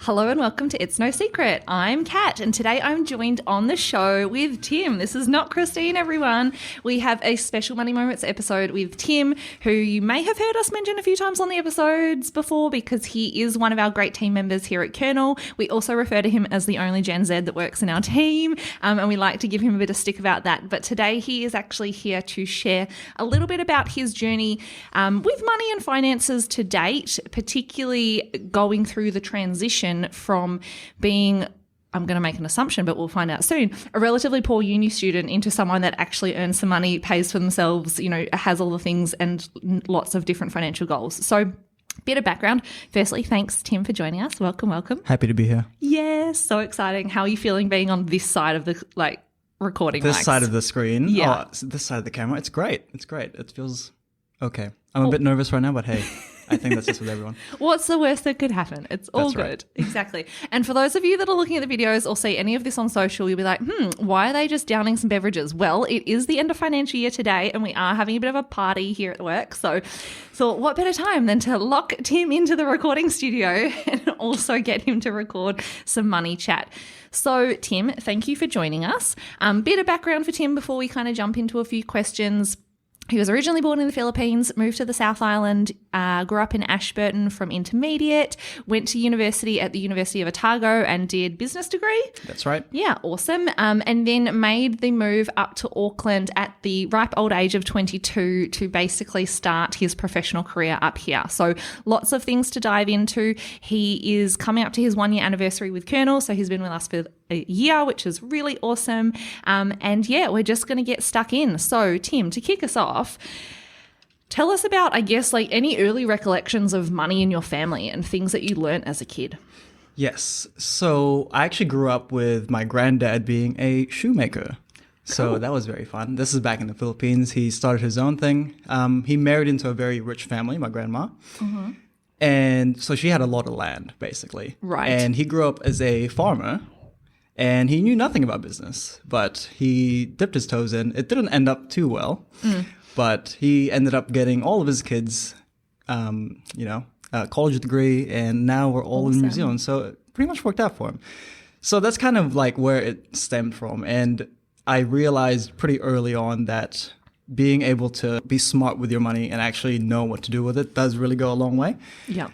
Hello and welcome to It's No Secret. I'm Kat and today I'm joined on the show with Tim. This is not Christine, everyone. We have a special Money Moments episode with Tim, who you may have heard us mention a few times on the episodes before because he is one of our great team members here at Kernel. We also refer to him as the only Gen Z that works in our team, and we like to give him a bit of stick about that. But today he is actually here to share a little bit about his journey with money and finances to date, particularly going through the transition from being, I'm going to make an assumption, but we'll find out soon, a relatively poor uni student into someone that actually earns some money, pays for themselves, has all the things and lots of different financial goals. So bit of background. Firstly, thanks, Tim, for joining us. Welcome. Happy to be here. Yeah, so exciting. How are you feeling being on this side of the recording This mics? side of the screen? Yeah. Oh, this side of the camera. It's great. It feels okay. I'm a bit nervous right now, but hey. I think that's just with everyone. What's the worst that could happen? It's all That's good. Right. Exactly. And for those of you that are looking at the videos or see any of this on social, you'll be like, why are they just downing some beverages? Well, it is the end of financial year today and we are having a bit of a party here at work. So thought what better time than to lock Tim into the recording studio and also get him to record some money chat. So Tim, thank you for joining us. Bit of background for Tim before we kind of jump into a few questions. He was originally born in the Philippines, moved to the South Island, grew up in Ashburton from intermediate, went to university at the University of Otago and did business degree. That's right. Yeah, awesome. And then made the move up to Auckland at the ripe old age of 22 to basically start his professional career up here. So lots of things to dive into. He is coming up to his 1 year anniversary with Kernel, so he's been with us for a year, which is really awesome. And yeah, we're just going to get stuck in. So Tim, to kick us off, tell us about, I guess, like any early recollections of money in your family and things that you learnt as a kid. Yes. So I actually grew up with my granddad being a shoemaker. So that was very fun. This is back in the Philippines. He started his own thing. He married into a very rich family, my grandma. Mm-hmm. And so she had a lot of land, basically. Right. And he grew up as a farmer. And he knew nothing about business, but he dipped his toes in. It didn't end up too well, but he ended up getting all of his kids, a college degree, and now we're all in New Zealand. So it pretty much worked out for him. So that's kind of like where it stemmed from. And I realized pretty early on that being able to be smart with your money and actually know what to do with it does really go a long way. Yeah.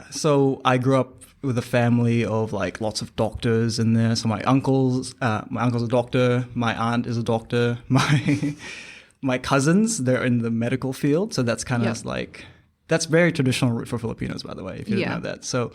So I grew up with a family of like lots of doctors in there. So my uncle's a doctor, my aunt is a doctor, my cousins, they're in the medical field. So that's kind of like, that's very traditional route for Filipinos, by the way, if you didn't know that. So,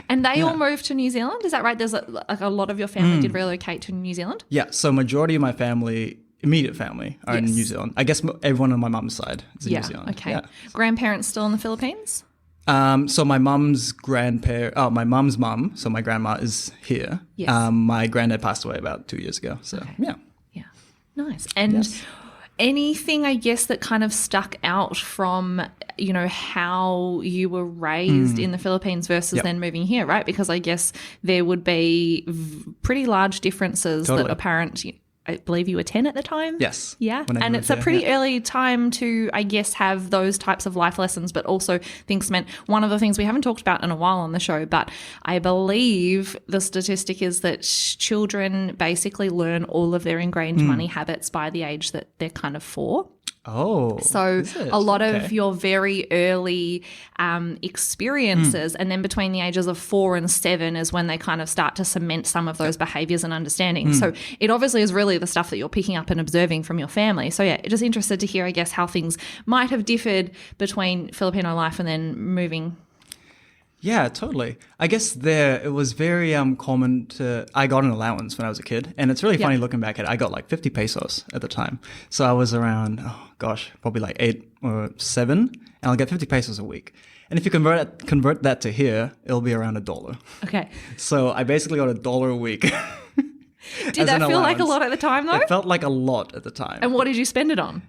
and they all moved to New Zealand, is that right? There's a lot of your family did relocate to New Zealand? Yeah, so majority of my family, immediate family, are in New Zealand. I guess everyone on my mum's side is in New Zealand. Okay. Yeah. Grandparents still in the Philippines? So my mum's my mum's mum, so my grandma is here. Yes. My granddad passed away about 2 years ago. So, yeah. Nice. And anything, I guess, that kind of stuck out from, how you were raised in the Philippines versus then moving here, right? Because I guess there would be pretty large differences that are apparent. I believe you were 10 at the time? Yes. Yeah. And it's a pretty early time to, I guess, have those types of life lessons, but also things meant one of the things we haven't talked about in a while on the show, but I believe the statistic is that children basically learn all of their ingrained money habits by the age that they're kind of 4. Oh. So a lot of your very early experiences and then between the ages of 4 and 7 is when they kind of start to cement some of those behaviors and understanding. So it obviously is really the stuff that you're picking up and observing from your family. So yeah, just interested to hear, I guess, how things might have differed between Filipino life and then moving. Yeah, totally. I guess it was very common I got an allowance when I was a kid. And it's really funny looking back at it. I got like 50 pesos at the time. So I was around, probably like 8 or 7. And I'll get 50 pesos a week. And if you convert that to here, it'll be around $1. Okay. So I basically got $1 a week. Did that feel like a lot at the time though? It felt like a lot at the time. And what did you spend it on?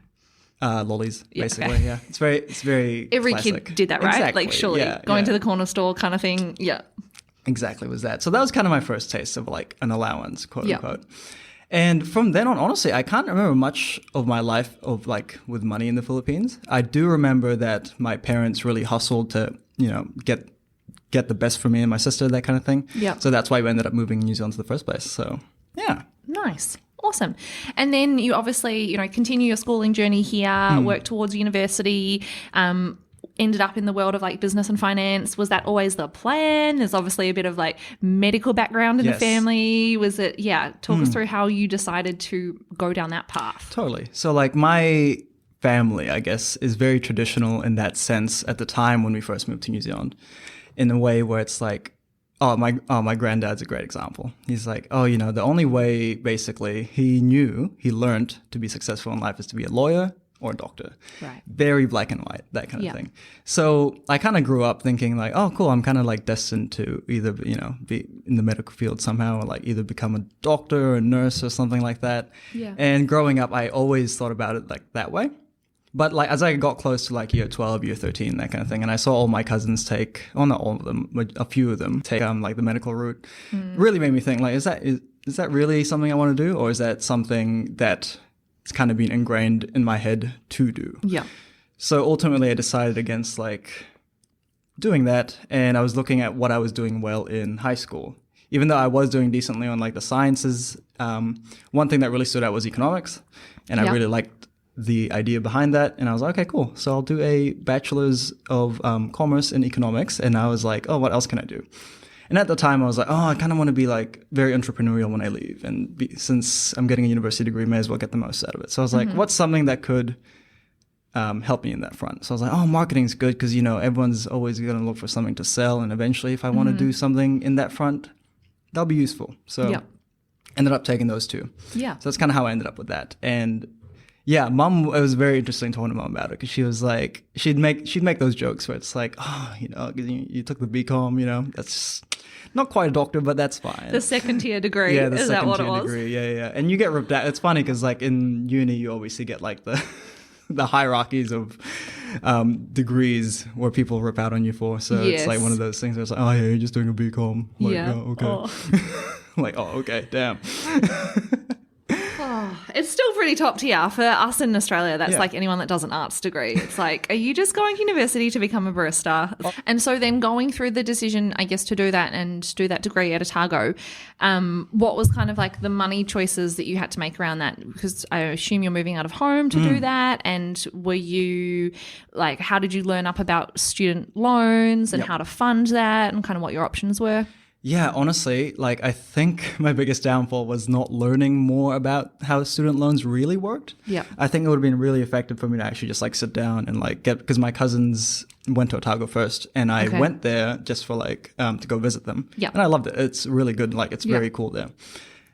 Lollies, basically. Yeah, it's very every classic. kid did that, right? Exactly. Like surely going to the corner store kind of thing. Yeah, exactly was that. So that was kind of my first taste of like an allowance, quote unquote. And from then on, honestly, I can't remember much of my life of like with money in the Philippines. I do remember that my parents really hustled to, get get the best for me and my sister, that kind of thing. Yeah. So that's why we ended up moving to New Zealand in the first place. So yeah. Nice. Awesome. And then you obviously, continue your schooling journey here, work towards university, ended up in the world of like business and finance. Was that always the plan? There's obviously a bit of like medical background in the family. Was it, talk us through how you decided to go down that path. Totally. So like my family, I guess, is very traditional in that sense at the time when we first moved to New Zealand, in a way where it's like, my granddad's a great example. He's like, the only way basically he learned to be successful in life is to be a lawyer or a doctor. Right. Very black and white, that kind of thing. So I kind of grew up thinking like, oh, cool, I'm kind of like destined to either, be in the medical field somehow, or like either become a doctor or a nurse or something like that. Yeah. And growing up, I always thought about it like that way. But like as I got close to like year 12, year 13, that kind of thing, and I saw all my cousins take, well, not all of them, but a few of them take like the medical route, really made me think like, is that really something I want to do, or is that something that it's kind of been ingrained in my head to do? Yeah. So ultimately, I decided against like doing that, and I was looking at what I was doing well in high school. Even though I was doing decently on like the sciences, one thing that really stood out was economics, and I really liked the idea behind that, and I was like, okay, cool. So I'll do a bachelor's of commerce in economics, and I was like, oh, what else can I do? And at the time, I was like, oh, I kind of want to be like very entrepreneurial when I leave, and since I'm getting a university degree, may as well get the most out of it. So I was like, what's something that could help me in that front? So I was like, oh, marketing's good because everyone's always going to look for something to sell, and eventually, if I want to do something in that front, that'll be useful. So ended up taking those two. Yeah. So that's kind of how I ended up with that, and yeah, Mom, it was very interesting talking to Mom about it because she was like, she'd make those jokes where it's like, oh, you took the BCom, that's not quite a doctor, but that's fine. The second tier degree. Yeah, is that what it was? Degree. Yeah. And you get ripped out. It's funny because like in uni, you obviously get like the hierarchies of degrees where people rip out on you for. So it's like one of those things where it's like, oh yeah, you're just doing a BCom. Like, oh, okay. Oh. I'm like, oh, okay, damn. It's still pretty top tier for us in Australia. That's like anyone that does an arts degree. It's like, are you just going to university to become a barista? And so then going through the decision, I guess, to do that and do that degree at Otago, what was kind of like the money choices that you had to make around that? Because I assume you're moving out of home to do that. And were you like, how did you learn up about student loans and how to fund that and kind of what your options were? Yeah, honestly, like I think my biggest downfall was not learning more about how student loans really worked. Yeah. I think it would have been really effective for me to actually just like sit down and like because my cousins went to Otago first and I went there just for like to go visit them. Yeah. And I loved it. It's really good. Like it's very cool there.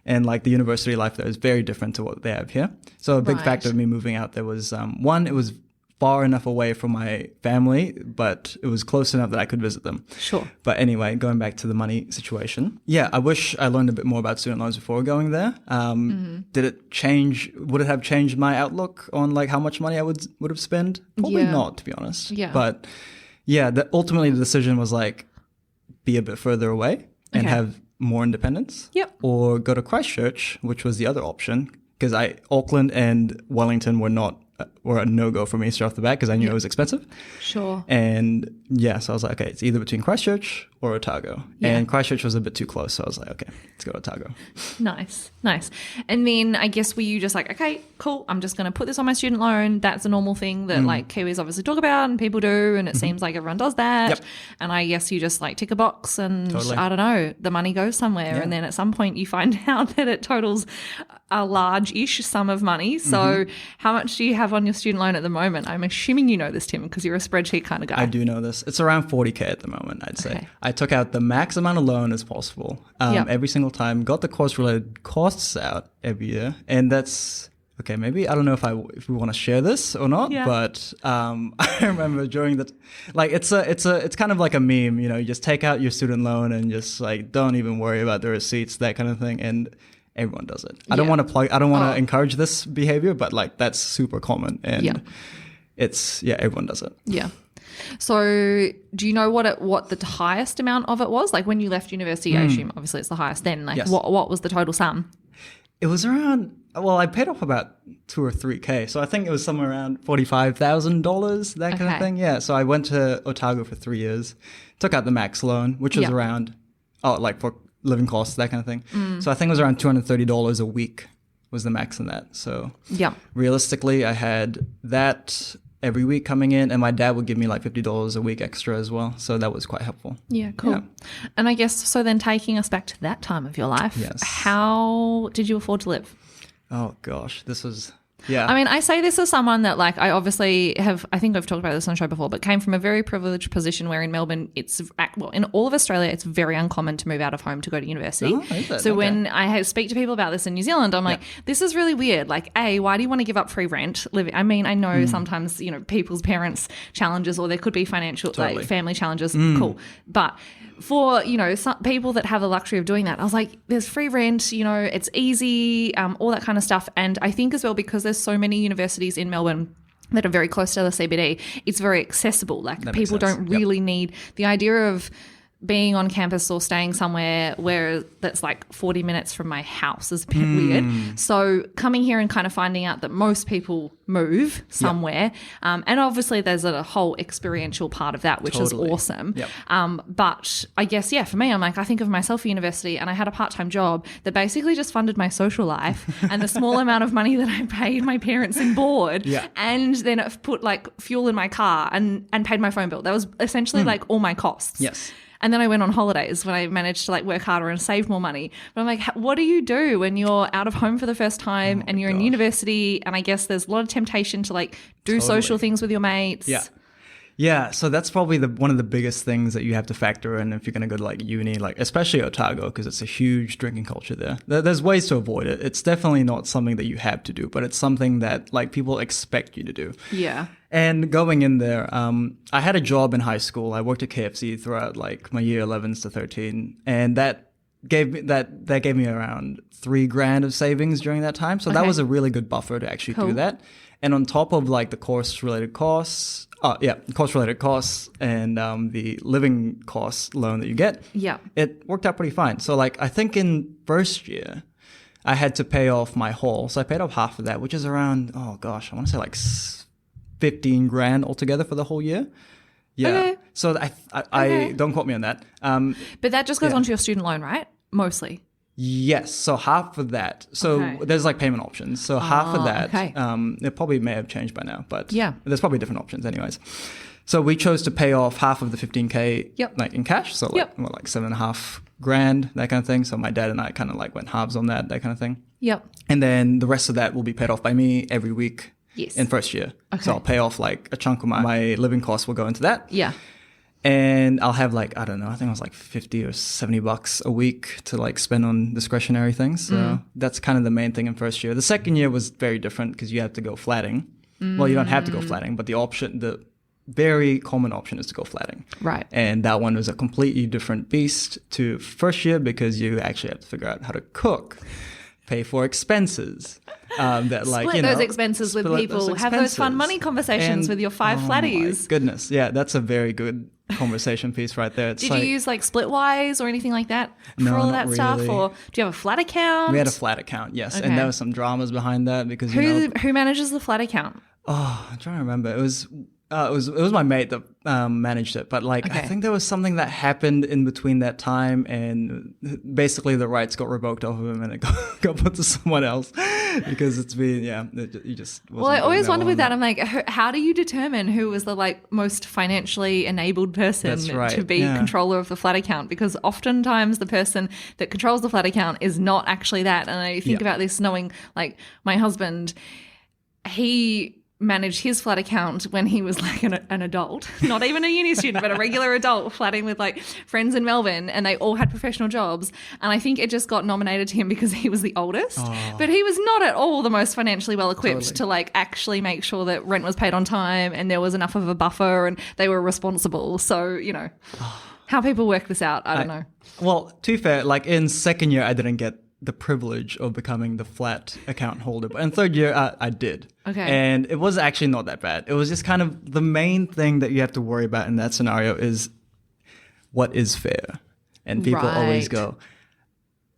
And like the university life there is very different to what they have here. So a big factor of me moving out there was one, it was far enough away from my family, but it was close enough that I could visit them. Sure. But anyway, going back to the money situation. Yeah, I wish I learned a bit more about student loans before going there. Would it have changed my outlook on like how much money I would have spent? Probably not, to be honest. Yeah. But yeah, ultimately the decision was like be a bit further away and have more independence. Yep. Or go to Christchurch, which was the other option, because Auckland and Wellington were a no-go for me straight off the bat because I knew it was expensive. Sure. And so I was like, okay, it's either between Christchurch or Otago. Yeah. And Christchurch was a bit too close, so I was like, okay, let's go to Otago. Nice. And then I guess were you just like, okay, cool, I'm just going to put this on my student loan. That's a normal thing that like Kiwis obviously talk about and people do, and it seems like everyone does that. Yep. And I guess you just like tick a box and I don't know, the money goes somewhere and then at some point you find out that it totals a large-ish sum of money. So how much do you have on your student loan at the moment? I'm assuming you know this, Tim, because you're a spreadsheet kind of guy. I do know this. It's around 40K at the moment, I'd say. Okay. I took out the max amount of loan as possible every single time, got the course-related costs out every year, and that's... Okay, maybe I don't know if we want to share this or not, but I remember during the it's kind of like a meme, you just take out your student loan and just like don't even worry about the receipts, that kind of thing, and everyone does it. I don't want to encourage this behavior, but like that's super common, and everyone does it. Yeah. So do you know what the highest amount of it was? Like when you left university, I assume obviously it's the highest then. Like what was the total sum? It was around well, I paid off about $2,000 or $3,000. So I think it was somewhere around $45,000, that kind of thing. Yeah. So I went to Otago for 3 years, took out the max loan, which was around, like for living costs, that kind of thing. So I think it was around $230 a week was the max in that. So realistically, I had that every week coming in, and my dad would give me like $50 a week extra as well. So that was quite helpful. Yeah, cool. Yeah. And I guess, so then taking us back to that time of your life, yes. How did you afford to live? Oh gosh, this was... Yeah. I mean, I say this as someone that, like, I obviously have, I think I've talked about this on the show before, but came from a very privileged position where in Melbourne, well, in all of Australia, it's very uncommon to move out of home to go to university. Oh, is it? So when I speak to people about this in New Zealand, I'm like, this is really weird. Like, A, why do you want to give up free rent? I mean, I know sometimes, you know, people's parents' challenges, or there could be financial, like family challenges. Cool. But for, you know, some people that have the luxury of doing that, I was like, there's free rent, you know, it's easy, all that kind of stuff. And I think as well, because there's so many universities in Melbourne that are very close to the CBD, it's very accessible. Like, people don't really need the idea of being on campus or staying somewhere where that's like 40 minutes from my house is a bit weird. So coming here and kind of finding out that most people move somewhere, and obviously there's a whole experiential part of that, which is awesome. But I guess, for me, I'm like, I think of myself at university, and I had a part-time job that basically just funded my social life and the small amount of money that I paid my parents in board, and then it put like fuel in my car and paid my phone bill. That was essentially like all my costs. Yes. And then I went on holidays when I managed to like work harder and save more money. But I'm like, what do you do when you're out of home for the first time and you're in university? And I guess there's a lot of temptation to like do social things with your mates. Yeah, so that's probably one of the biggest things that you have to factor in if you're going to go to like uni, like especially Otago, because it's a huge drinking culture there. There's ways to avoid it. It's definitely not something that you have to do, but it's something that like people expect you to do. Yeah. And going in there, I had a job in high school. I worked at KFC throughout like my year 11s to 13, and that gave me around $3,000 of savings during that time. So that was a really good buffer to actually do that. And on top of like the course-related costs, and the living cost loan that you get, it worked out pretty fine. So like I think in first year, I had to pay off my hall. So I paid off half of that, which is around, I want to say like $15,000 altogether for the whole year. Yeah. Okay. So I don't quote me on that. But that just goes onto your student loan, right? Mostly. Yes. So half of that. So there's like payment options. So half of that, it probably may have changed by now, but there's probably different options anyways. So we chose to pay off half of the $15,000 like in cash. So like $7,500, that kind of thing. So my dad and I kind of like went halves on that kind of thing. Yep. And then the rest of that will be paid off by me every week in first year. Okay. So I'll pay off like a chunk of my living costs will go into that. Yeah. And I'll have like, I don't know, I think it was like $50 or $70 a week to like spend on discretionary things. So that's kind of the main thing in first year. The second year was very different because you have to go flatting. Well, you don't have to go flatting, but the very common option is to go flatting. Right. And that one was a completely different beast to first year because you actually have to figure out how to cook, pay for expenses. Split those expenses with people. Have those fun money conversations with your five flatties. My goodness. Yeah, that's a very good conversation piece right there. Did you use like Splitwise or anything like that for all that stuff? Or do you have a flat account? We had a flat account, yes. Okay. And there were some dramas behind that because who manages the flat account? Oh, I'm trying to remember. It was my mate that managed it, but like I think there was something that happened in between that time, and basically the rights got revoked off of him, and it got put to someone else because it's been you just. Well, I always wondered with that. I'm like, how do you determine who was the like most financially enabled person to be controller of the flat account? Because oftentimes the person that controls the flat account is not actually that. And I think about this knowing like my husband, he managed his flat account when he was like an adult, not even a uni student, but a regular adult flatting with like friends in Melbourne, and they all had professional jobs. And I think it just got nominated to him because he was the oldest, but he was not at all the most financially well equipped to like actually make sure that rent was paid on time and there was enough of a buffer and they were responsible. So, how people work this out, I don't know. Well, to be fair, like in second year, I didn't get the privilege of becoming the flat account holder. But in third year, I did. Okay. And it was actually not that bad. It was just kind of the main thing that you have to worry about in that scenario is what is fair. And people always go,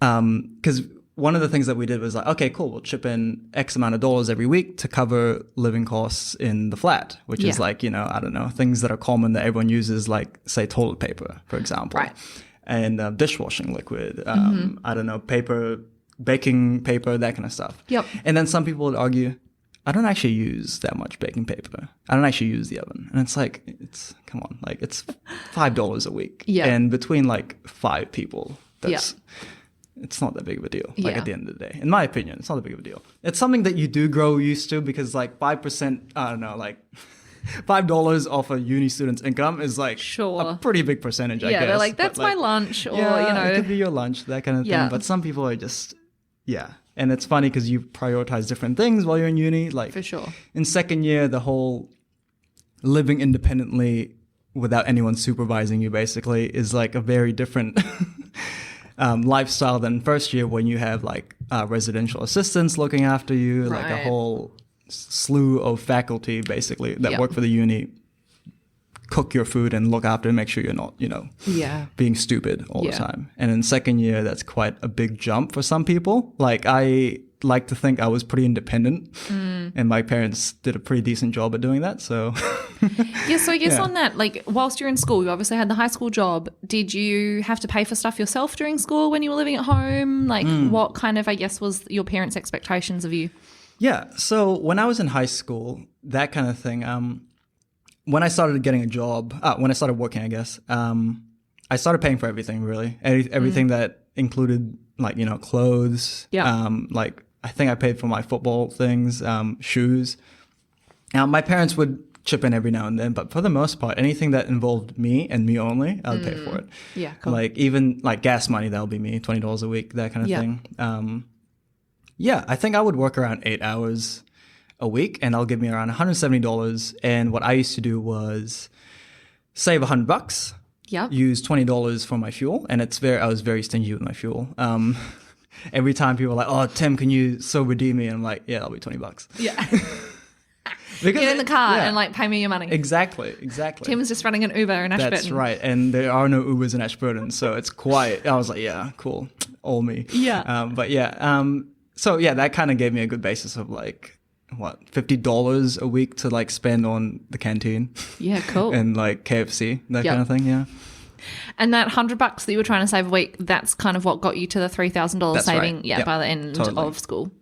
because one of the things that we did was like, okay, cool, we'll chip in X amount of dollars every week to cover living costs in the flat, which is like, you know, I don't know, things that are common that everyone uses, like, say, toilet paper, for example. Right. And dishwashing liquid, I don't know, paper, baking paper, that kind of stuff. Yep. And then some people would argue, I don't actually use that much baking paper. I don't actually use the oven. And it's like, come on, like, it's $5 a week. Yeah. And between like 5 people, it's not that big of a deal. Like at the end of the day, in my opinion, it's not that big of a deal. It's something that you do grow used to because like 5%, I don't know, like $5 off a uni student's income is like a pretty big percentage, I guess. Yeah, they're like, that's my lunch, or, you know. It could be your lunch, that kind of thing. But some people are just, And it's funny because you prioritize different things while you're in uni. Like, for sure. In second year, the whole living independently without anyone supervising you basically is like a very different lifestyle than first year when you have like residential assistants looking after you, like a whole slew of faculty basically that work for the uni, cook your food and look after and make sure you're not, you know, being stupid all the time. And in second year, that's quite a big jump for some people. Like I like to think I was pretty independent and my parents did a pretty decent job at doing that. So so I guess on that, like whilst you're in school, you obviously had the high school job. Did you have to pay for stuff yourself during school when you were living at home? Like what kind of, I guess, was your parents' expectations of you? Yeah. So when I was in high school, that kind of thing, when I started getting a job, when I started working, I guess, I started paying for everything, really. Everything that included, like, you know, clothes. Like, I think I paid for my football things, shoes. My parents would chip in every now and then, but for the most part, anything that involved me and me only, I would pay for it. Yeah, cool. Like, even, like, gas money, that'll be me, $20 a week, that kind of thing. I think I would work around 8 hours a week, and that'll give me around $170. And what I used to do was save $100, use $20 for my fuel, and I was very stingy with my fuel. Every time people are like, "Oh, Tim, can you so redeem me?" And I'm like, "Yeah, that'll be $20." Yeah. Get in the car and like pay me your money. Exactly. Tim's just running an Uber in Ashburton. That's right, and there are no Ubers in Ashburton, so it's quiet. I was like, "Yeah, cool, all me." Yeah. So that kind of gave me a good basis of like, what, $50 a week to like spend on the canteen. Yeah, cool. And like KFC, that kind of thing, yeah. And that $100 that you were trying to save a week, that's kind of what got you to the $3,000 saving by the end of school.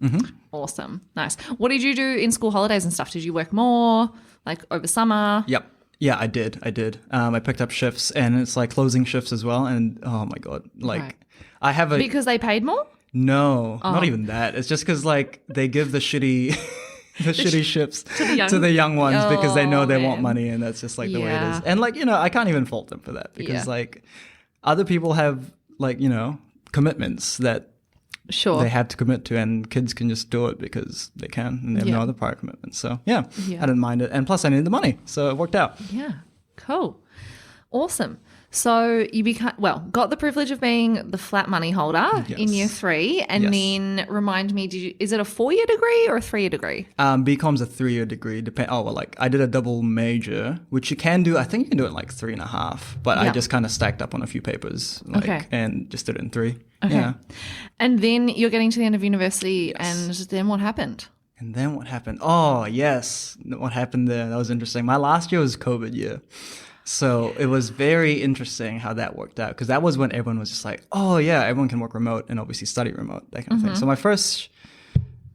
Awesome. Nice. What did you do in school holidays and stuff? Did you work more, like over summer? Yep. Yeah, I did. I picked up shifts, and it's like closing shifts as well. And oh my God, like I have a... Because they paid more? No, not even that. It's just because like they give the shitty... shitty shifts to the young ones because they know they want money, and that's just like the way it is. And like, you know, I can't even fault them for that because like other people have like, you know, commitments that they have to commit to, and kids can just do it because they can and they have no other prior commitments. So I didn't mind it, and plus I needed the money, so it worked out. Yeah, cool, awesome. So you got the privilege of being the flat money holder in year 3, and then remind me, is it a 4-year degree or a 3-year degree? BCom's a 3-year degree. I did a double major, which you can do. I think you can do it in like 3.5, but I just kind of stacked up on a few papers, and just did it in 3. Okay. Yeah. And then you're getting to the end of university, and then what happened? And then what happened? Oh, yes. What happened there? That was interesting. My last year was COVID year. So it was very interesting how that worked out, because that was when everyone was just like, oh, yeah, everyone can work remote and obviously study remote, that kind of thing. So my first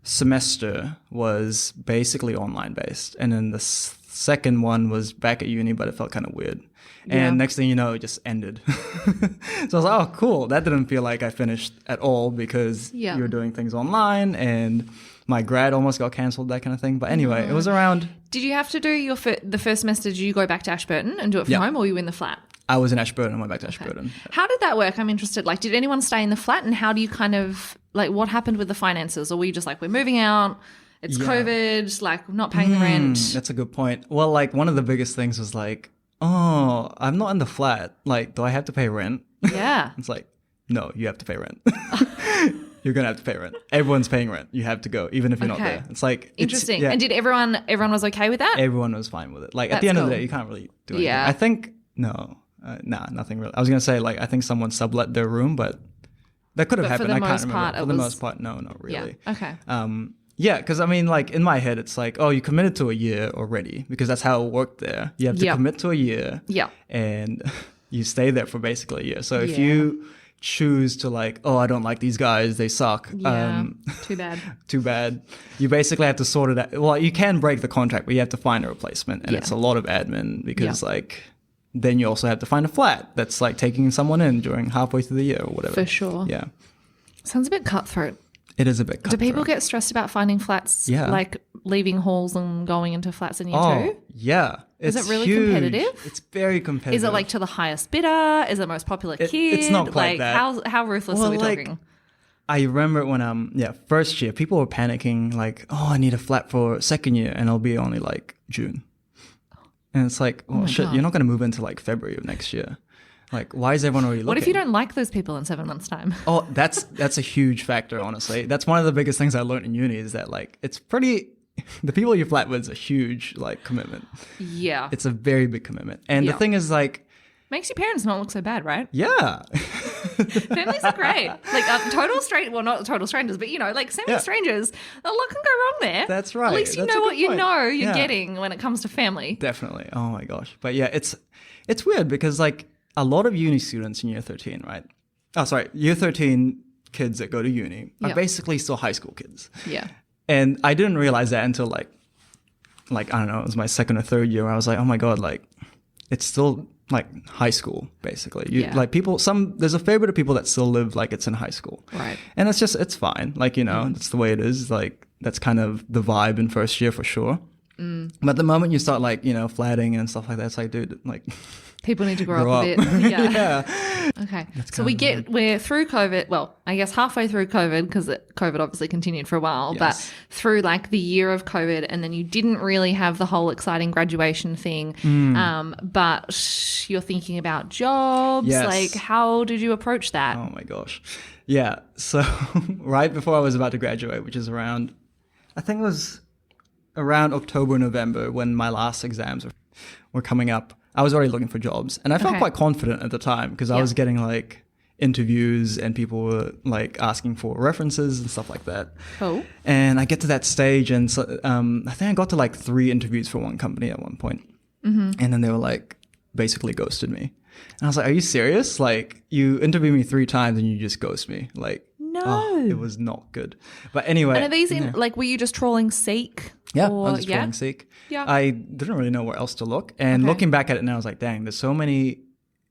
semester was basically online based. And then the second one was back at uni, but it felt kind of weird. And next thing you know, it just ended. So I was like, oh, cool. That didn't feel like I finished at all, because you're doing things online, and my grad almost got cancelled, that kind of thing. But anyway, it was around... Did you have to do the first semester, did you go back to Ashburton and do it from home, or were you in the flat? I was in Ashburton and went back to Ashburton. How did that work? I'm interested. Like, did anyone stay in the flat, and how do you kind of... Like, what happened with the finances? Or were you just like, we're moving out, it's COVID, like, we're not paying the rent? That's a good point. Well, like, one of the biggest things was like, oh, I'm not in the flat. Like, do I have to pay rent? Yeah. It's like, no, you have to pay rent. You're going to have to pay rent. Everyone's paying rent. You have to go, even if you're not there. It's like... Interesting. And did everyone was okay with that? Everyone was fine with it. Like, at the end of the day, you can't really do anything. I think... No. Nothing really. I was going to say, like, I think someone sublet their room, but That could have But for happened. the I can't most remember. part, For it the was- most part, no, not really. Yeah. Okay. Yeah, because I mean, like in my head, it's like, oh, you committed to a year already because that's how it worked there. You have to Yep. commit to a year, Yeah. and you stay there for basically a year. So if Yeah. you choose to like, oh, I don't like these guys, they suck. Yeah. Too bad. Too bad. You basically have to sort it out. Well, you can break the contract, but you have to find a replacement, and Yeah. it's a lot of admin because Yeah. like then you also have to find a flat that's like taking someone in during halfway through the year or whatever. For sure. Yeah, Sounds a bit cutthroat. it is a bit. Do people cutthroat. get stressed about finding flats, Yeah. like leaving halls and going into flats in year Oh, two? yeah. Is It's it really huge. competitive? It's very competitive. Is it like to the highest bidder? Is it most popular kid? it's not quite like that. how ruthless Well, are we like, talking? I remember when first year, people were panicking like, oh, I need a flat for second year, and it'll be only like June. And it's like, oh, shit, God. you're not going to move into like February of next year. Like, why is everyone already looking? What if you don't like those people in 7 months' time? Oh, that's a huge factor, honestly. That's one of the biggest things I learned in uni is that like it's pretty. The people you flat with is a huge like commitment. Yeah. It's a very big commitment, and Yeah. the thing is like, Makes your parents not look so bad, right? yeah, Families are great. Like well, not total strangers, but like semi-strangers, a lot can go wrong there. That's right. At least you That's a know good what you point. know you're Yeah. getting when it comes to family. definitely. Oh my gosh, but yeah, it's weird because like a lot of uni students in year 13, right? Oh, sorry, year 13 kids that go to uni are Yeah. basically still high school kids. Yeah. And I didn't realize that until like I don't know, it was my second or third year where I was like, oh my God, like it's still like high school basically. Yeah. Like there's a fair bit of people that still live like it's in high school. Right. And it's fine. Like, that's the way it is. Like that's kind of the vibe in first year for sure. But the moment you start like, flatting and stuff like that, it's like, dude, like People need to grow grow up a bit. Yeah. yeah. Okay. So we're through COVID. Well, I guess halfway through COVID because COVID obviously continued for a while, Yes. but through like the year of COVID, and then you didn't really have the whole exciting graduation thing. But you're thinking about jobs. Yes. Like, how did you approach that? Oh my gosh. Yeah. So right before I was about to graduate, which is around, I think it was around October, November when my last exams were coming up, I was already looking for jobs. And I felt Okay. quite confident at the time because I Yeah. was getting like interviews and people were like asking for references and stuff like that. Cool. And I get to that stage and so, I think I got to like 3 interviews for one company at one point. And then they were like basically ghosted me. And I was like, are you serious? Like you interviewed me 3 times and you just ghost me. Like, No. it was not good. But anyway. And are these in like, were you just trawling Seek? Yeah, Or, I was just trying Seek. Yeah. I didn't really know where else to look. And Okay. looking back at it now, I was like, dang, there's so many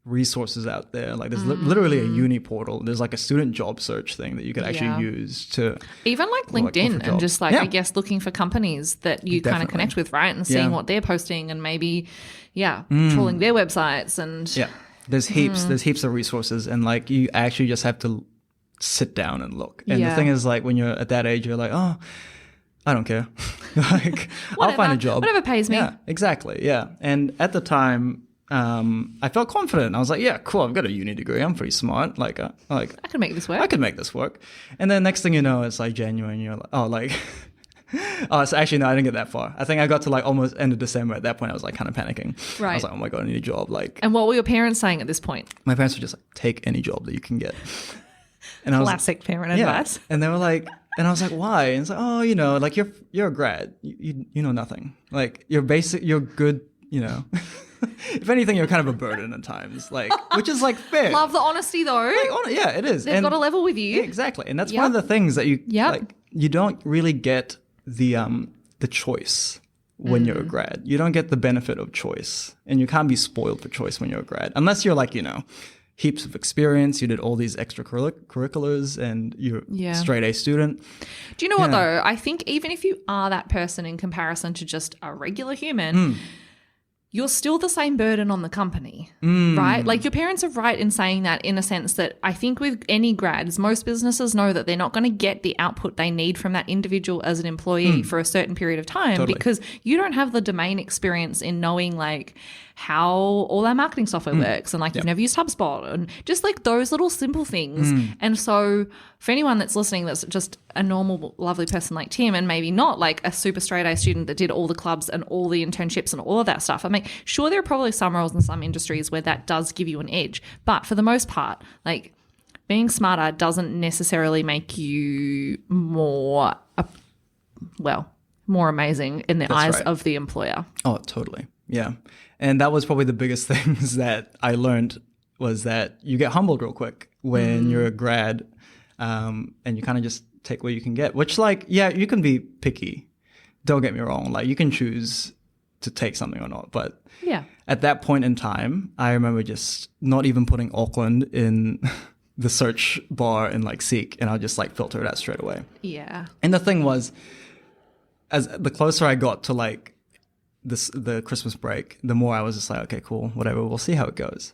resources out there. Like there's literally a uni portal. There's like a student job search thing that you could actually Yeah. use to... Even like Or, like, LinkedIn look for and jobs. just like, Yeah. I guess, looking for companies that you kind of Definitely. connect with, right? And seeing Yeah. what they're posting and maybe, trawling their websites and Yeah, there's heaps of resources. And like you actually just have to sit down and look. And Yeah. the thing is like when you're at that age, you're like, oh, I don't care. Like I'll find a job. Whatever pays me. Yeah, exactly. Yeah. And at the time, I felt confident. I was like, yeah, cool. I've got a uni degree. I'm pretty smart. Like I can make this work. I could make this work. And then next thing you know, it's like January and you're like, oh, like, oh, so actually, no, I didn't get that far. I think I got to like almost end of December. At that point, I was like kind of panicking. I Right. was like, oh my God, I need a job. Like And what were your parents saying at this point? my parents were just like, take any job that you can get. And I was Classic parent yeah. advice. And they were like, and I was like, why? And it's like, oh, like you're a grad. You know nothing. Like you're good, If anything, you're kind of a burden at times. Like, which is like fair. Love the honesty though. Like, yeah, it is. They've got a level with you. Yeah, exactly. And that's Yep. one of the things that you Yep. like you don't really get the choice when you're a grad. You don't get the benefit of choice. And you can't be spoiled for choice when you're a grad. Unless you're like, heaps of experience, you did all these extracurriculars and you're Yeah. a straight A student. Do you know what though? I think even if you are that person in comparison to just a regular human, you're still the same burden on the company, right? Like your parents are right in saying that in a sense that I think with any grads, most businesses know that they're not going to get the output they need from that individual as an employee for a certain period of time Totally. because you don't have the domain experience in knowing like how all our marketing software works and like you've never used HubSpot and just like those little simple things. And so for anyone that's listening that's just a normal, lovely person like Tim and maybe not like a super straight A student that did all the clubs and all the internships and all of that stuff. I mean, sure, there are probably some roles in some industries where that does give you an edge. But for the most part, like being smarter doesn't necessarily make you more amazing in the That's eyes right. of the employer. Oh, totally. Yeah. And that was probably the biggest things that I learned was that you get humbled real quick when you're a grad, and you kind of just take what you can get, which like, yeah, you can be picky. Don't get me wrong. Like you can choose to take something or not. But Yeah. at that point in time, I remember just not even putting Auckland in the search bar in like Seek, and I'll just like filter that straight away. Yeah. And the thing was, as the closer I got to like the Christmas break, the more I was just like, okay, cool, whatever, we'll see how it goes.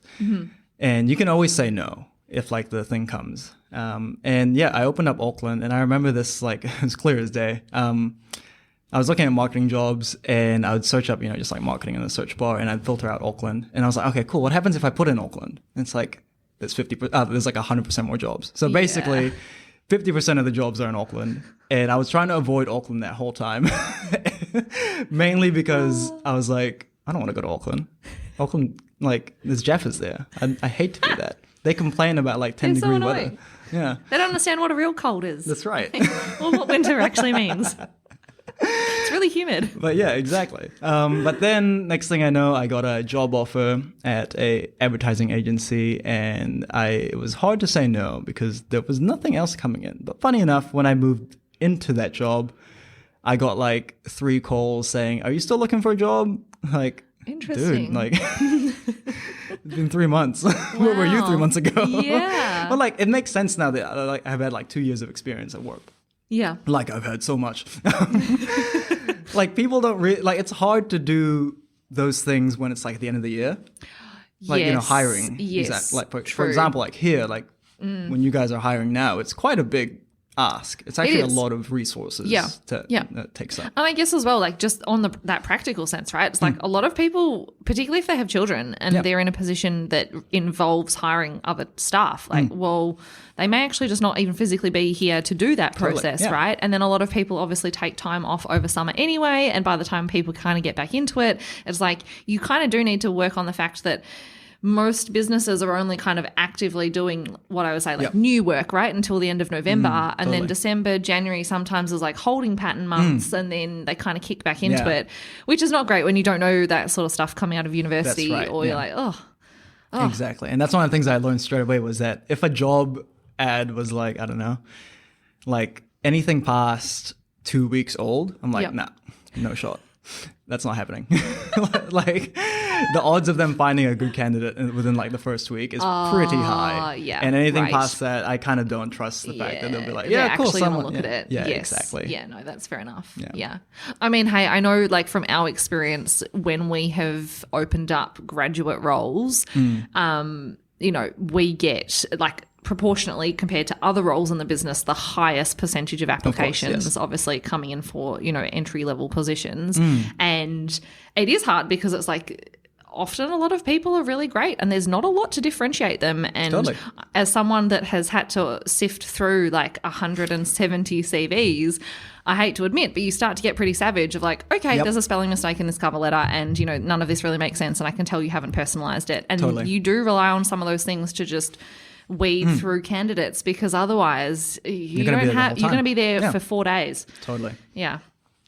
And you can always say no if like the thing comes. And yeah, I opened up Auckland, and I remember this like as clear as day. I was looking at marketing jobs, and I would search up, just like marketing in the search bar, and I'd filter out Auckland. And I was like, okay, cool. What happens if I put in Auckland? And it's like there's there's like 100% more jobs. So basically, 50% of the jobs are in Auckland, and I was trying to avoid Auckland that whole time, mainly because I was like, I don't want to go to Auckland. Auckland, like, there's Jaffas there. I hate to do that. They complain about like 10 It's so degree annoying. weather. Yeah, They don't understand what a real cold is. that's right. Or what winter actually means. It's really humid. But yeah, exactly. But then next thing I know, I got a job offer at a advertising agency, and it was hard to say no because there was nothing else coming in. But funny enough, when I moved into that job, I got like 3 calls saying, "Are you still looking for a job?" Like, Interesting. dude, like it's been 3 months. Where were you 3 months ago? Yeah. But like, it makes sense now that I've had like 2 years of experience at work. Yeah. Like I've heard so much. Like people don't really, like it's hard to do those things when it's like at the end of the year. Like, Yes. hiring. Yes. Like for True. example, like here, like when you guys are hiring now, it's quite a big ask. It's actually a is. lot of resources Yeah. that takes up. And I guess as well, like just on that practical sense, right? It's like a lot of people, particularly if they have children and they're in a position that involves hiring other staff, like, well, they may actually just not even physically be here to do that Totally, process, yeah. right? And then a lot of people obviously take time off over summer anyway. And by the time people kind of get back into it, it's like you kind of do need to work on the fact that most businesses are only kind of actively doing what I would say like new work, right, until the end of November. And then totally. December, January sometimes is like holding pattern months, and then they kind of kick back into Yeah. it, which is not great when you don't know that sort of stuff coming out of university. That's right, Or you're yeah. like, oh, Exactly. And that's one of the things I learned straight away was that if a job ad was like, I don't know, like anything past 2 weeks old, I'm like, Yep. nah, no shot. That's not happening. Like the odds of them finding a good candidate within like the first week is pretty high. yeah, And anything right. past that, I kind of don't trust the fact that they'll be like, they're yeah, cool. actually gonna Someone, look yeah. at it. Yeah, Yes. exactly. Yeah, no, that's fair enough. Yeah. Yeah. I mean, hey, I know like from our experience when we have opened up graduate roles, we get like proportionately compared to other roles in the business, the highest percentage of applications yes. obviously coming in for, entry level positions. And it is hard because it's like often a lot of people are really great and there's not a lot to differentiate them. And Totally. as someone that has had to sift through like 170 CVs, I hate to admit, but you start to get pretty savage of like, okay, there's a spelling mistake in this cover letter and, none of this really makes sense and I can tell you haven't personalized it. And Totally. you do rely on some of those things to just weed through candidates because otherwise you're gonna be there the whole going to time. be there Yeah. for 4 days. Totally. Yeah.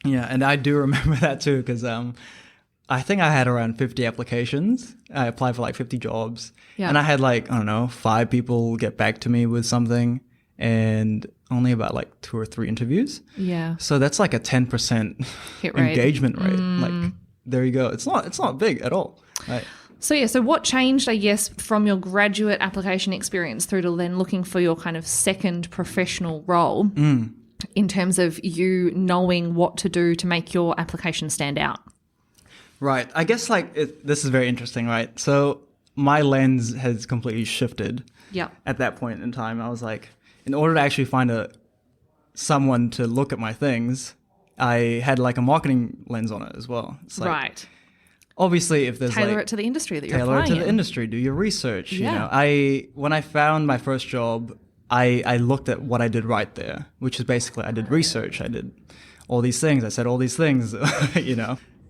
Yeah, and I do remember that too because I think I had around 50 applications. I applied for like 50 jobs. Yeah. And I had like, I don't know, 5 people get back to me with something and only about like 2 or 3 interviews. Yeah. So that's like a 10% Hit rate. engagement rate. Like, there you go. It's not big at all. Right. So what changed, I guess, from your graduate application experience through to then looking for your kind of second professional role in terms of you knowing what to do to make your application stand out? Right. I guess like this is very interesting, right? So my lens has completely shifted. Yeah. At that point in time, I was like, in order to actually find someone to look at my things, I had like a marketing lens on it as well. It's like, Right. obviously, if there's Tailor like, it to the industry that you're tailor it applying to the in. industry, do your research. Yeah. When I found my first job, I looked at what I did right there, which is basically I did research. I did all these things. I said all these things,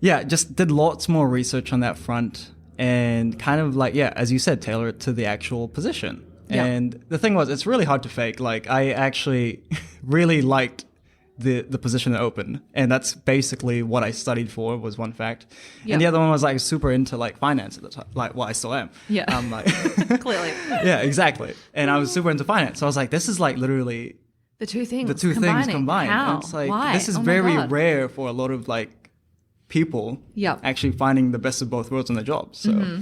Yeah, just did lots more research on that front and kind of like, as you said, tailor it to the actual position. Yeah. And the thing was, it's really hard to fake. Like, I actually really liked the position that opened, and that's basically what I studied for, was one fact. Yeah. And the other one was like super into like finance at the time, like I still am. Yeah. I'm like, Clearly. yeah, exactly. And I was super into finance, so I was like, this is like literally The two things combined. How? And it's like, Why? this is Oh my very God. rare for a lot of like people Yep. actually finding the best of both worlds in their jobs. So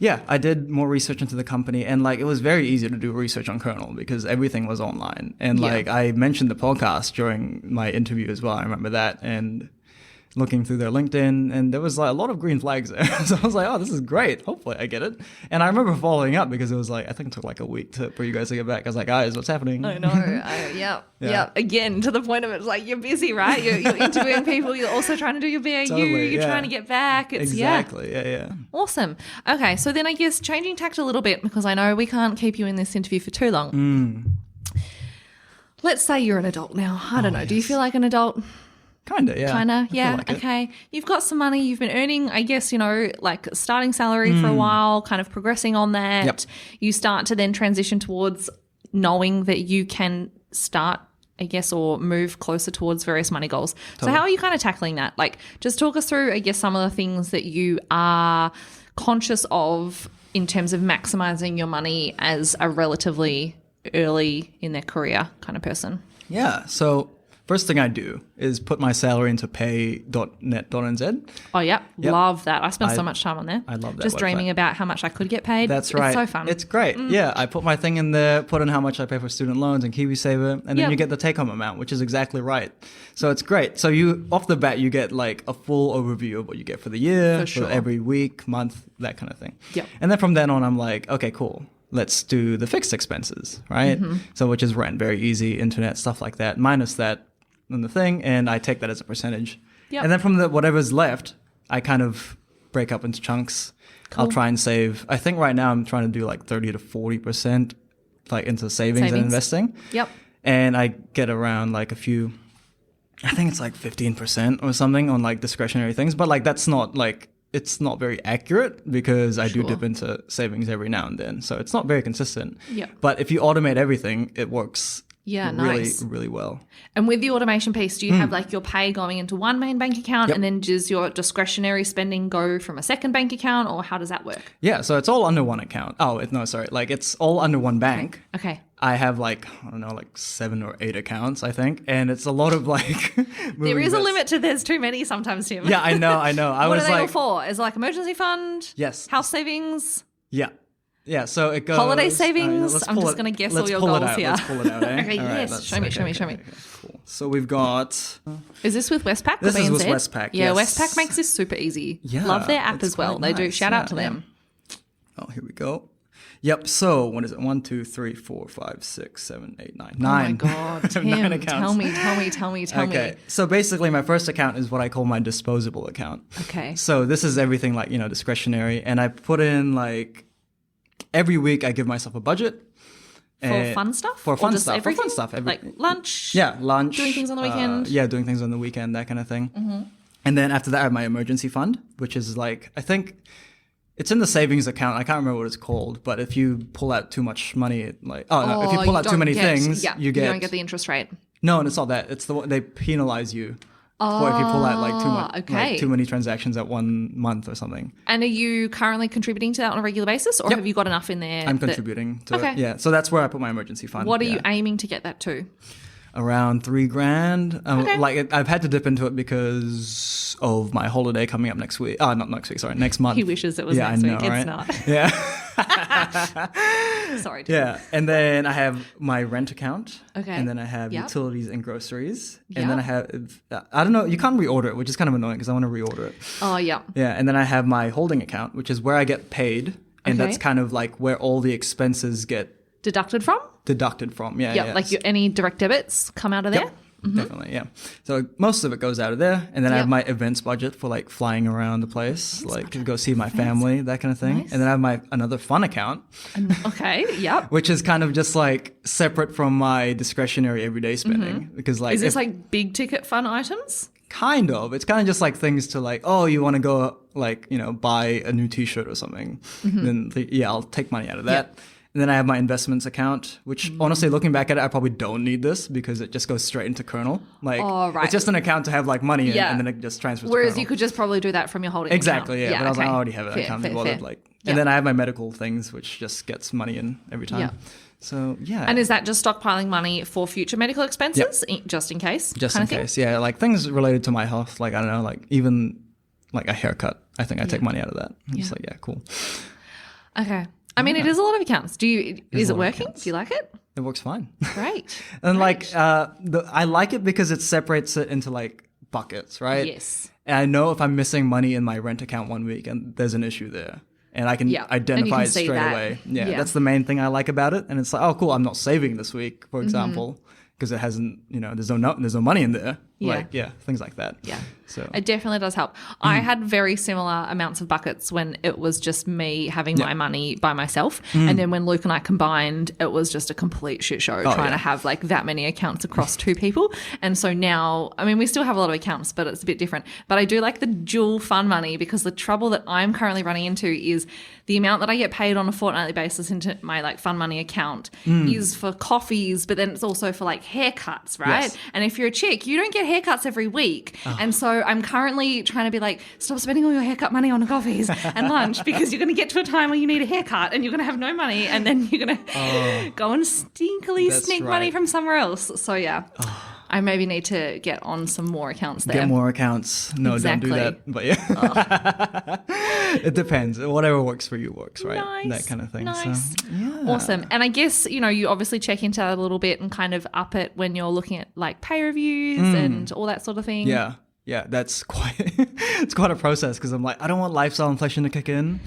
yeah, I did more research into the company, and like it was very easy to do research on Kernel because everything was online. And Yeah. like I mentioned the podcast during my interview as well. I remember that, and looking through their LinkedIn, and there was like a lot of green flags there. So I was like, oh, this is great. Hopefully I get it. And I remember following up because it was like, I think it took like a week for you guys to get back. I was like, guys, what's happening? I know. Yeah. Again, to the point of it's like you're busy, right? You're interviewing people. You're also trying to do your BAU. Totally, you're yeah. trying to get back. It's Exactly. Yeah. Awesome. Okay, so then I guess changing tact a little bit, because I know we can't keep you in this interview for too long. Let's say you're an adult now. I don't know. Do you feel like an adult? Kinda, yeah. Kinda, I feel yeah. like it. Okay. You've got some money. You've been earning, I guess, like starting salary for a while, kind of progressing on that. Yep. You start to then transition towards knowing that you can start, I guess, or move closer towards various money goals. So how are you kind of tackling that? Like, just talk us through, I guess, some of the things that you are conscious of in terms of maximizing your money as a relatively early in their career kind of person. Yeah. So first thing I do is put my salary into pay.net.nz. Oh, yeah. Yep. Love that. I spend so much time on there. I love that Just website. dreaming about how much I could get paid. That's right. It's so fun. It's great. Yeah, I put my thing in there, put in how much I pay for student loans and Kiwis, and then Yep. you get the take-home amount, which is exactly right. So it's great. So you, off the bat, you get like a full overview of what you get for the year, For sure. every week, month, that kind of thing. Yep. And then from then on, I'm like, okay, cool. Let's do the fixed expenses, right? So which is rent, very easy, internet, stuff like that, minus that on the thing, and I take that as a percentage. Yep. And then from whatever's left, I kind of break up into chunks. Cool. I'll try and save. I think right now I'm trying to do like 30 to 40% like into savings and investing. Yep. And I get around like a few, I think it's like 15% or something on like discretionary things. But like that's not like, it's not very accurate because I do Sure. dip into savings every now and then. So it's not very consistent. Yep. But if you automate everything, it works Yeah, really, nice. really well. And with the automation piece, do you have like your pay going into one main bank account Yep. and then does your discretionary spending go from a second bank account, or how does that work? Yeah, so it's all under one account. No, sorry. Like it's all under one bank. Okay. I have like, I don't know, like 7 or 8 accounts, I think. And it's a lot of like... There is a limit to there's too many sometimes, Tim. Yeah, I know. I What was are they all like... for? Is it like emergency fund? Yes. House savings? Yeah. Yeah, so it goes... Holiday savings? let's I'm pull just it- gonna guess let's all your pull it goals out. here. Let's pull it out, eh? Okay, All right, yes. let's- Show me, show me. okay, cool. So we've got... Is this with Westpac This or is BNZ? with Westpac, Yeah, yes. Westpac makes this super easy. Yeah, Love their app it's as well. quite They do. nice. Shout out to Yeah, them. Oh, here we go. Yep, so what is it? 1, 2, 3, 4, 5, 6, 7, 8, 9. 9. Oh my God, Tim, 9 accounts. tell me. Okay, so basically my first account is what I call my disposable account. Okay. So this is everything like, discretionary. And I put in like, every week I give myself a budget. For fun stuff? For Or fun just stuff. everything? For fun stuff. Like lunch? Yeah, lunch. Doing things on the weekend? Doing things on the weekend, that kind of thing. And then after that I have my emergency fund, which is like, I think it's in the savings account. I can't remember what it's called, but if you pull out too much money, if you pull out too many things, you don't get the interest rate. No, and it's not that. It's they penalize you for if you pull out like too much, okay. like too many transactions at 1 month or something. And are you currently contributing to that on a regular basis, or Yep. have you got enough in there? I'm contributing to Okay. it. Yeah, so that's where I put my emergency fund. What are yeah. you aiming to get that to? Around $3,000. Okay. Like I've had to dip into it because of my holiday coming up next week. Not next week. Sorry, next month. He wishes it was yeah, next I know, week. It's right? not. Yeah. Sorry. Tim. Yeah, and then I have my rent account. Okay. And then I have Yep. utilities and groceries. Yep. And then I have, I don't know, you can't reorder it, which is kind of annoying because I want to reorder it. Oh, yeah. Yeah, and then I have my holding account, which is where I get paid. And Okay. that's kind of like where all the expenses get Deducted from? deducted from. Yeah, Yeah. yeah. Like any direct debits come out of there? Yep. Definitely, yeah. So most of it goes out of there, and then I Yep. have my events budget for like flying around the place, like to go see my family, that kind of thing. Nice. And then I have another fun account, Okay. Yep. which is kind of just like separate from my discretionary everyday spending, because like Is this if- like big ticket fun items? kind of, it's kind of just like things to like, oh, you want to go like buy a new T-shirt or something, then yeah, I'll take money out of that. Yep. And And then I have my investments account, which honestly, looking back at it, I probably don't need this because it just goes straight into Kernel. Like, it's just an account to have like money in, and then it just transfers. Whereas to Kernel. you could just probably do that from your holding exactly, account. yeah. But I was like, I already have an Fair, account. fair, Bothered, fair. like, and then I have my medical things, which just gets money in every time. Yeah. So yeah. And is that just stockpiling money for future medical expenses, just in case? Just in case, yeah. Like things related to my health, like I don't know, like even like a haircut. I think I take money out of that. I'm just like, yeah, cool. Okay. I mean, it is a lot of accounts. Is it working? Do you like it? It works fine. Great. And like, I like it because it separates it into like buckets, right? Yes. And I know if I'm missing money in my rent account one week and there's an issue there. And I can identify it straight away. Yeah, that's the main thing I like about it. And it's like, oh, cool, I'm not saving this week, for example, because it hasn't, there's no money in there. Like, things like that. Yeah. So it definitely does help. I had very similar amounts of buckets when it was just me having my money by myself. And then when Luke and I combined, it was just a complete shit show trying to have like that many accounts across two people. And so now, I mean, we still have a lot of accounts, but it's a bit different. But I do like the dual fund money because the trouble that I'm currently running into is the amount that I get paid on a fortnightly basis into my like fund money account is for coffees, but then it's also for like haircuts, right? Yes. And if you're a chick, you don't get haircuts every week. And so I'm currently trying to be like, stop spending all your haircut money on coffees and lunch because you're going to get to a time where you need a haircut and you're going to have no money and then you're going to go and stinkily sneak money from somewhere else. So yeah, I maybe need to get on some more accounts there. Get more accounts. No, Exactly. don't do that. But yeah, it depends. Whatever works for you works, right? Nice. That kind of thing. Nice. So, yeah. Awesome. And I guess, you obviously check into that a little bit and kind of up it when you're looking at like pay reviews and all that sort of thing. Yeah. Yeah, that's it's quite a process because I'm like, I don't want lifestyle inflation to kick in.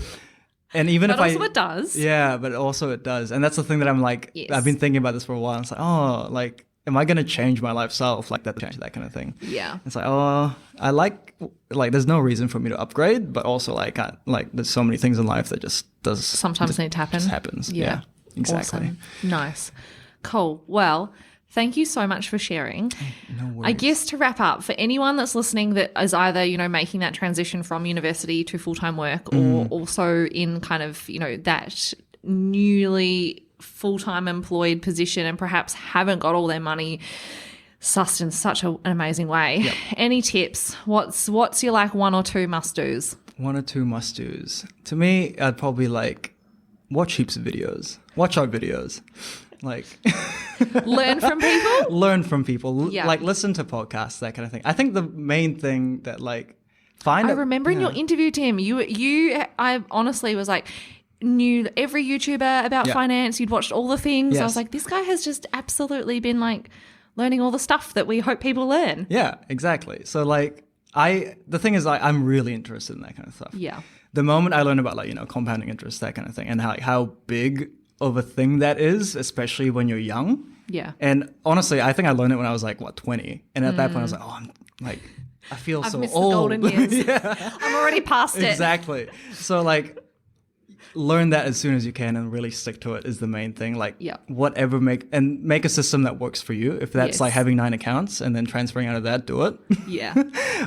And even But if also it does. Yeah, but also it does. And that's the thing that I'm like, Yes. I've been thinking about this for a while. It's like, oh, like, am I going to change my lifestyle if like that change that kind of thing? Yeah. It's like, oh, I like there's no reason for me to upgrade, but also like there's so many things in life that just does Sometimes need to happen. Just happens. Yeah, exactly. Awesome. Nice. Cool. Well, thank you so much for sharing. No worries. I guess to wrap up, for anyone that's listening that is either, making that transition from university to full-time work or also in kind of, that newly full-time employed position and perhaps haven't got all their money sussed in such an amazing way. Yep. Any tips? What's your like one or two must-dos? One or two must-dos. To me, I'd probably like watch heaps of videos. Watch our videos. Like Learn from people? Learn from people. Yeah. Like listen to podcasts, that kind of thing. I think the main thing that like I remember in your interview, Tim, I honestly was like, knew every YouTuber about finance. You'd watched all the things. I was like, this guy has just absolutely been like learning all the stuff that we hope people learn. Yeah, exactly. So like the thing is like I'm really interested in that kind of stuff. Yeah. The moment I learned about like, compounding interest, that kind of thing, and how big of a thing that is, especially when you're young. Yeah. And honestly, I think I learned it when I was like, 20? And at that point I was like, oh, I feel I've so missed old. the golden years. I'm already past it. Exactly. So like learn that as soon as you can and really stick to it is the main thing. Like whatever make a system that works for you. If that's like having 9 accounts and then transferring out of that, do it. Yeah.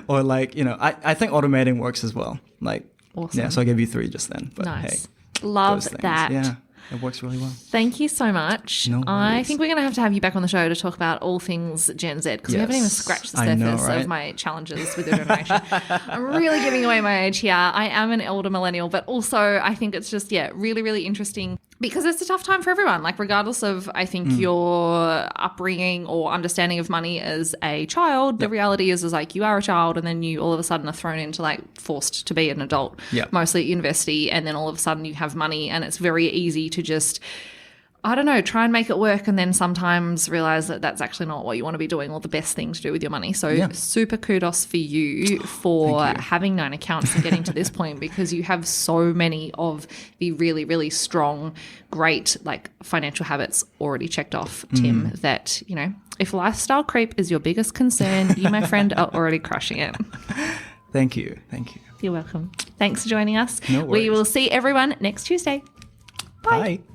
Or like, I think automating works as well. Like, awesome. Yeah, so I gave you 3 just then. But nice. Hey, Love those things, that. Yeah. It works really well. Thank you so much. No I worries. think we're going to have you back on the show to talk about all things Gen Z because we haven't even scratched the surface of my challenges with the generation. I'm really giving away my age here. I am an elder millennial, but also I think it's just, really, really interesting because it's a tough time for everyone. Like regardless of, I think, your upbringing or understanding of money as a child, the reality is like you are a child and then you all of a sudden are thrown into like forced to be an adult, mostly at university, and then all of a sudden you have money and it's very easy to just, I don't know, try and make it work and then sometimes realize that that's actually not what you want to be doing or the best thing to do with your money. So super kudos for you for having 9 accounts and getting to this point because you have so many of the really, really strong, great like financial habits already checked off, Tim, that, if lifestyle creep is your biggest concern, you, my friend, are already crushing it. Thank you. Thank you. You're welcome. Thanks for joining us. No worries. We will see everyone next Tuesday. Bye. Bye.